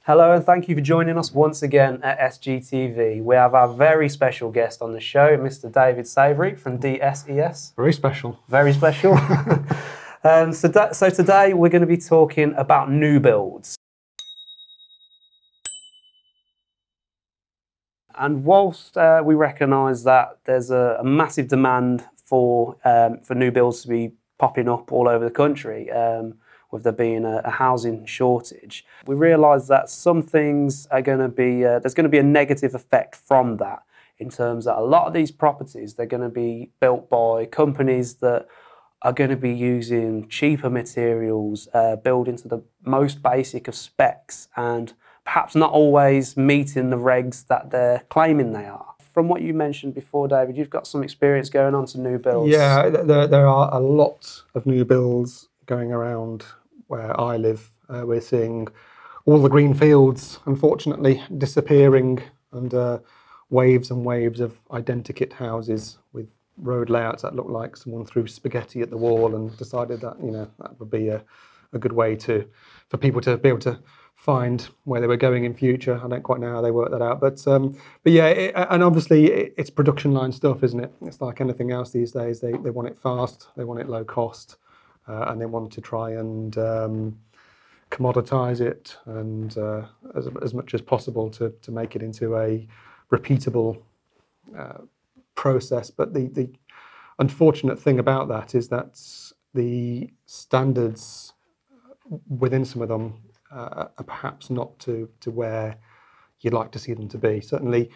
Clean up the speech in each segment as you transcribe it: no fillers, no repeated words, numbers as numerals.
Hello and thank you for joining us once again at SGTV. We have our very special guest on the show, Mr. David Savery from DSES. Very special. Very special. So today we're going to be talking about new builds. And whilst we recognise that there's a massive demand for new builds to be popping up all over the country, with there being a housing shortage, we realise that some things are going to be, there's going to be a negative effect from that, in terms that a lot of these properties, they're going to be built by companies that are going to be using cheaper materials, building to the most basic of specs, and perhaps not always meeting the regs that they're claiming they are. From what you mentioned before, David, you've got some experience going on to new builds. Yeah, there are a lot of new builds going around where I live. We're seeing all the green fields, unfortunately, disappearing, and waves and waves of identikit houses with road layouts that look like someone threw spaghetti at the wall and decided that, you know, that would be a good way for people to be able to find where they were going in future. I don't quite know how they work that out, but yeah, and obviously it's production line stuff, isn't it? It's like anything else these days. They want it fast, they want it low cost, and they want to try and commoditize it, and as much as possible to make it into a repeatable process. But the unfortunate thing about that is that the standards within some of them are perhaps not to where you'd like to see them to be. Certainly,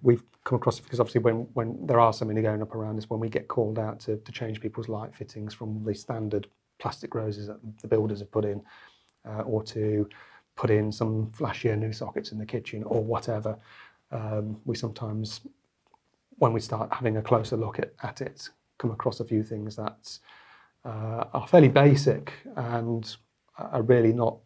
we've come across, because obviously when there are so many going up around us, when we get called out to change people's light fittings from the standard plastic roses that the builders have put in, or to put in some flashier new sockets in the kitchen or whatever, we sometimes, when we start having a closer look at it, come across a few things that are fairly basic and are really not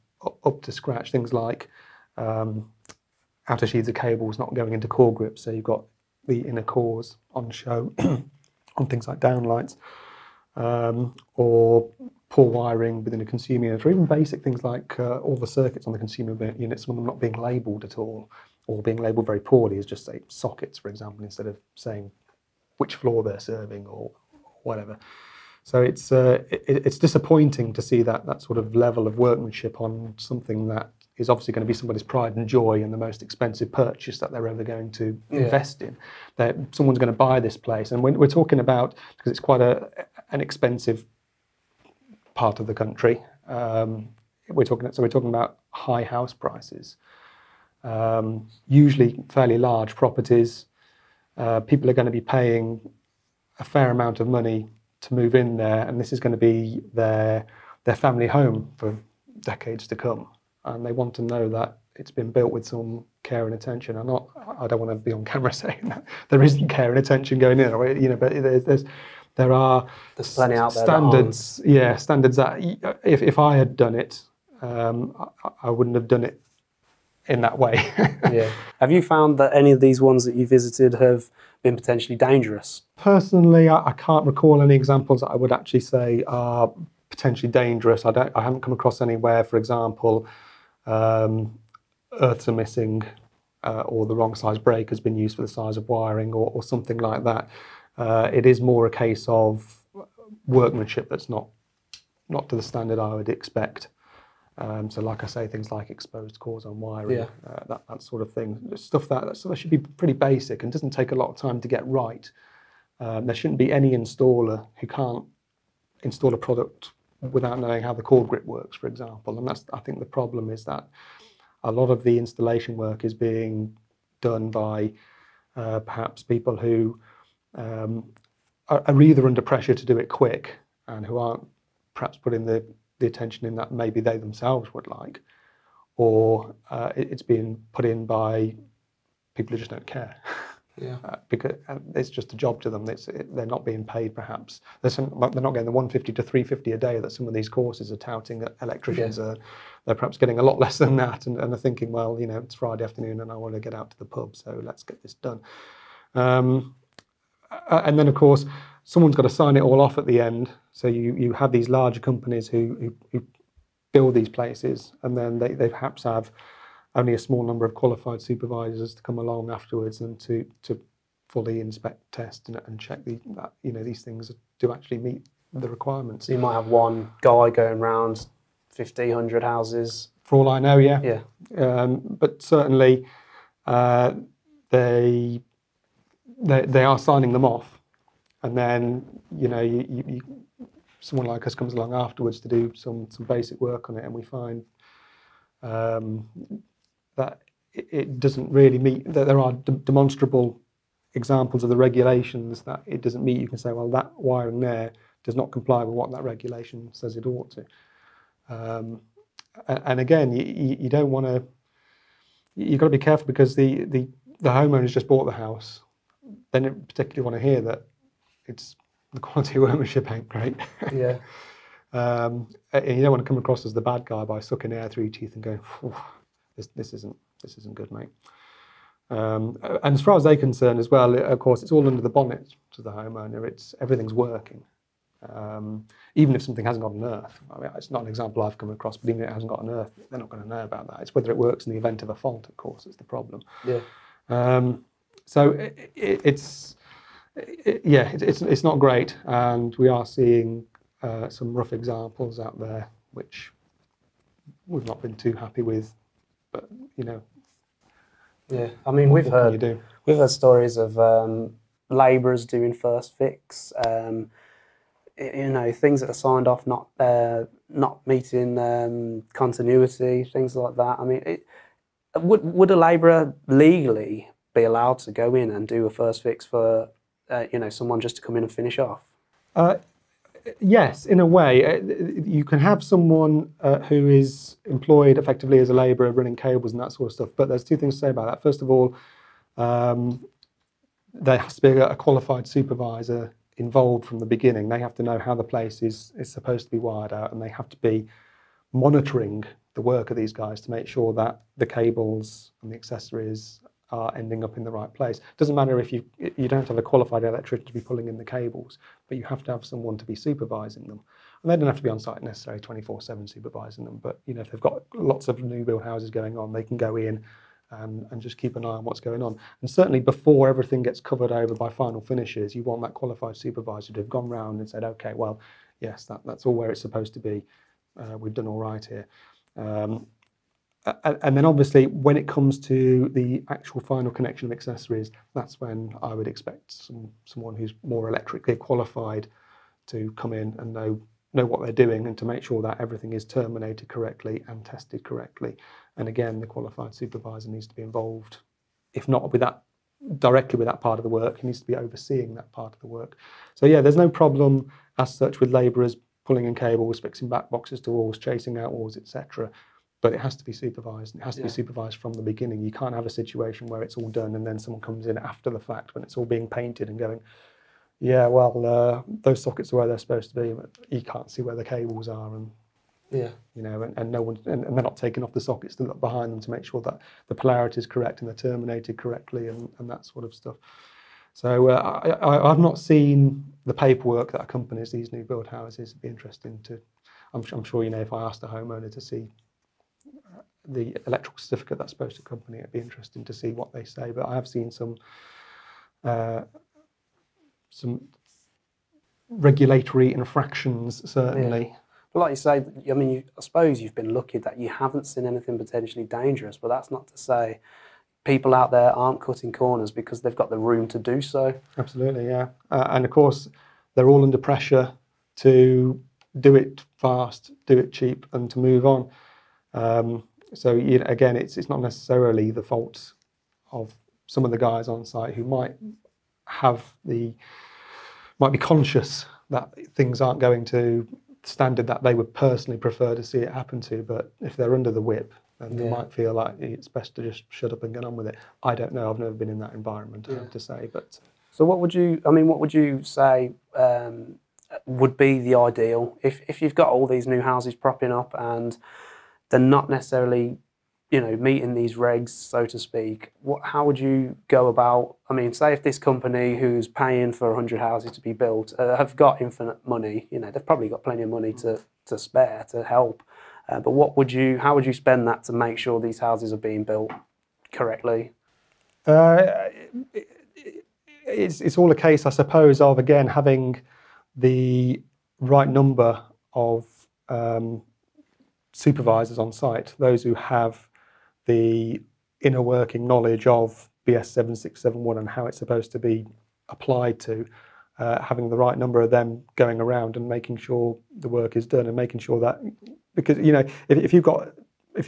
up to scratch. Things like outer sheaths of cables not going into core grips, so you've got the inner cores on show on things like downlights, or poor wiring within a consumer unit, or even basic things like all the circuits on the consumer unit, some of them not being labelled at all, or being labelled very poorly as just, say, sockets, for example, instead of saying which floor they're serving or whatever. So it's disappointing to see that sort of level of workmanship on something that is obviously going to be somebody's pride and joy and the most expensive purchase that they're ever going to invest in. That someone's going to buy this place, and we're talking about, because it's quite an expensive part of the country. We're talking about high house prices, usually fairly large properties. People are going to be paying a fair amount of money to move in there, and this is going to be their family home for decades to come, and they want to know that it's been built with some care and attention. I don't want to be on camera saying that there isn't care and attention going in, you know, but there are plenty out there standards. Yeah, standards that if I had done it, I wouldn't have done it in that way. Yeah. Have you found that any of these ones that you visited have been potentially dangerous? Personally, I can't recall any examples that I would actually say are potentially dangerous. I haven't come across anywhere, for example, earths are missing, or the wrong size break has been used for the size of wiring, or something like that. It is more a case of workmanship that's not to the standard I would expect. So like I say, things like exposed cores on wiring, that sort of thing. Stuff that should be pretty basic and doesn't take a lot of time to get right. There shouldn't be any installer who can't install a product without knowing how the core grip works, for example. And I think the problem is that a lot of the installation work is being done by perhaps people who are either under pressure to do it quick and who aren't perhaps putting the attention in that maybe they themselves would like, or it's being put in by people who just don't care. Yeah. Because it's just a job to them. They're not being paid, perhaps. They're not getting the 150 to 350 a day that some of these courses are touting that electricians are. They're perhaps getting a lot less than that, and they're thinking, well, you know, it's Friday afternoon and I want to get out to the pub, so let's get this done. And then, of course, someone's got to sign it all off at the end. So you have these larger companies who build these places, and then they perhaps have only a small number of qualified supervisors to come along afterwards and to fully inspect, test, and check that these things do actually meet the requirements. So you might have one guy going around 50, 100 houses. For all I know, yeah. Yeah. But certainly they are signing them off, and then someone like us comes along afterwards to do some basic work on it, and we find that it doesn't really meet, that there are demonstrable examples of the regulations that it doesn't meet. You can say, well, that wiring there does not comply with what that regulation says it ought to. And again, you don't want to, you've got to be careful, because the homeowner's just bought the house. They don't particularly want to hear that it's the quality of ownership ain't great. Yeah. And you don't want to come across as the bad guy by sucking air through your teeth and going, this isn't good, mate. And as far as they're concerned as well, of course, it's all under the bonnet to the homeowner. Everything's working. Even if something hasn't got an earth, I mean, it's not an example I've come across, but even if it hasn't got an earth, they're not going to know about that. It's whether it works in the event of a fault, of course, is the problem. Yeah. So it's not great, and we are seeing some rough examples out there which we've not been too happy with, but Yeah, I mean, we've heard stories of labourers doing first fix. Things that are signed off not meeting continuity, things like that. I mean, would a labourer legally be allowed to go in and do a first fix for someone just to come in and finish off? Yes, in a way. You can have someone who is employed effectively as a labourer running cables and that sort of stuff, but there's two things to say about that. First of all, there has to be a qualified supervisor involved from the beginning. They have to know how the place is supposed to be wired out, and they have to be monitoring the work of these guys to make sure that the cables and the accessories are ending up in the right place. It doesn't matter if you don't have a qualified electrician to be pulling in the cables, but you have to have someone to be supervising them. And they don't have to be on site necessarily 24/7 supervising them, but if they've got lots of new build houses going on, they can go in and just keep an eye on what's going on. And certainly before everything gets covered over by final finishes, you want that qualified supervisor to have gone round and said, okay, well, yes, that's all where it's supposed to be. We've done all right here. And then obviously when it comes to the actual final connection of accessories, that's when I would expect someone who's more electrically qualified to come in and know what they're doing, and to make sure that everything is terminated correctly and tested correctly. And again, the qualified supervisor needs to be involved, if not directly with that part of the work, he needs to be overseeing that part of the work. So yeah, there's no problem as such with labourers pulling in cables, fixing back boxes to walls, chasing out walls, etc. But it has to be supervised. It has to be supervised from the beginning. You can't have a situation where it's all done and then someone comes in after the fact when it's all being painted and going, yeah, well, those sockets are where they're supposed to be, but you can't see where the cables are, and and no one, and they're not taking off the sockets to look behind them to make sure that the polarity is correct and they're terminated correctly, and that sort of stuff. So I've not seen the paperwork that accompanies these new build houses. It'd be interesting to, I'm sure if I asked a homeowner to see the electrical certificate that's supposed to accompany it, it'd be interesting to see what they say. But I have seen some regulatory infractions, certainly. Yeah. But like you say, I mean, I suppose you've been lucky that you haven't seen anything potentially dangerous, but that's not to say people out there aren't cutting corners because they've got the room to do so. Absolutely, yeah. And of course, they're all under pressure to do it fast, do it cheap, and to move on. So again, it's not necessarily the fault of some of the guys on site who might be conscious that things aren't going to the standard that they would personally prefer to see it happen to. But if they're under the whip, then they might feel like it's best to just shut up and get on with it. I don't know. I've never been in that environment, I have to say. But so, what would you say would be the ideal if you've got all these new houses propping up and they're not necessarily, meeting these regs, so to speak? How would you go about? I mean, say if this company who's paying for 100 houses to be built have got infinite money, they've probably got plenty of money to spare to help. But how would you spend that to make sure these houses are being built correctly? It's all a case, I suppose, of again having the right number of supervisors on site, those who have the inner working knowledge of BS 7671 and how it's supposed to be applied to, having the right number of them going around and making sure the work is done, and making sure that, because if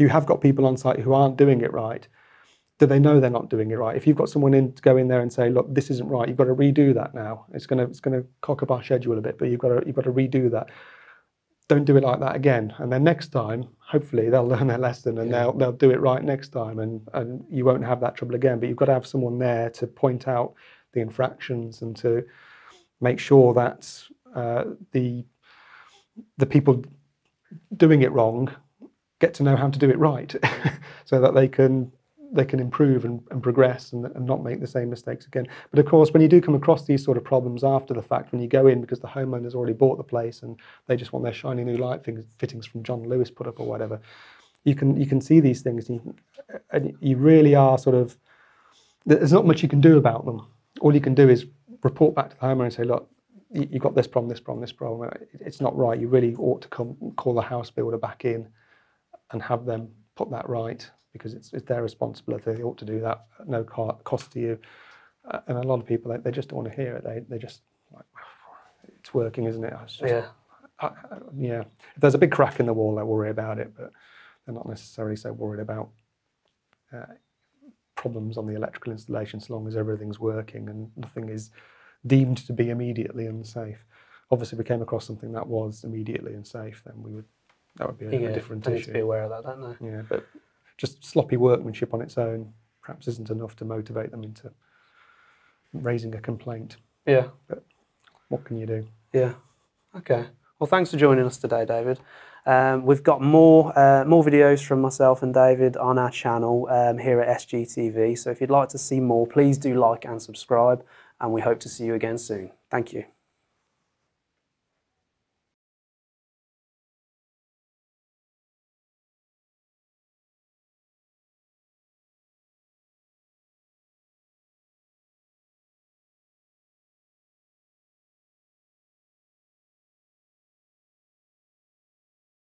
you have got people on site who aren't doing it right, do they know they're not doing it right? If you've got someone in to go in there and say, look, this isn't right, you've got to redo that now. It's gonna cock up our schedule a bit, but you've got to redo that. Don't do it like that again. And then next time, hopefully they'll learn their lesson and they'll do it right next time, and you won't have that trouble again. But you've got to have someone there to point out the infractions and to make sure that the people doing it wrong get to know how to do it right, so that they can improve and progress and not make the same mistakes again. But of course, when you do come across these sort of problems after the fact, when you go in because the homeowner's already bought the place and they just want their shiny new light fittings from John Lewis put up or whatever, you can see these things, and you really are sort of, there's not much you can do about them. All you can do is report back to the homeowner and say, look, you've got this problem, this problem, this problem. It's not right. You really ought to call the house builder back in and have them put that right, because it's their responsibility. They ought to do that at no cost to you. And a lot of people, they just don't want to hear it. They just like, it's working, isn't it? It's just, yeah. If there's a big crack in the wall, they worry about it, but they're not necessarily so worried about problems on the electrical installation, so long as everything's working and nothing is deemed to be immediately unsafe. Obviously, if we came across something that was immediately unsafe, then that would be a different issue. They need to be aware of that, don't they? Yeah, but just sloppy workmanship on its own perhaps isn't enough to motivate them into raising a complaint. Yeah. But what can you do? Yeah. Okay. Well, thanks for joining us today, David. We've got more videos from myself and David on our channel here at SGTV. So if you'd like to see more, please do like and subscribe, and we hope to see you again soon. Thank you.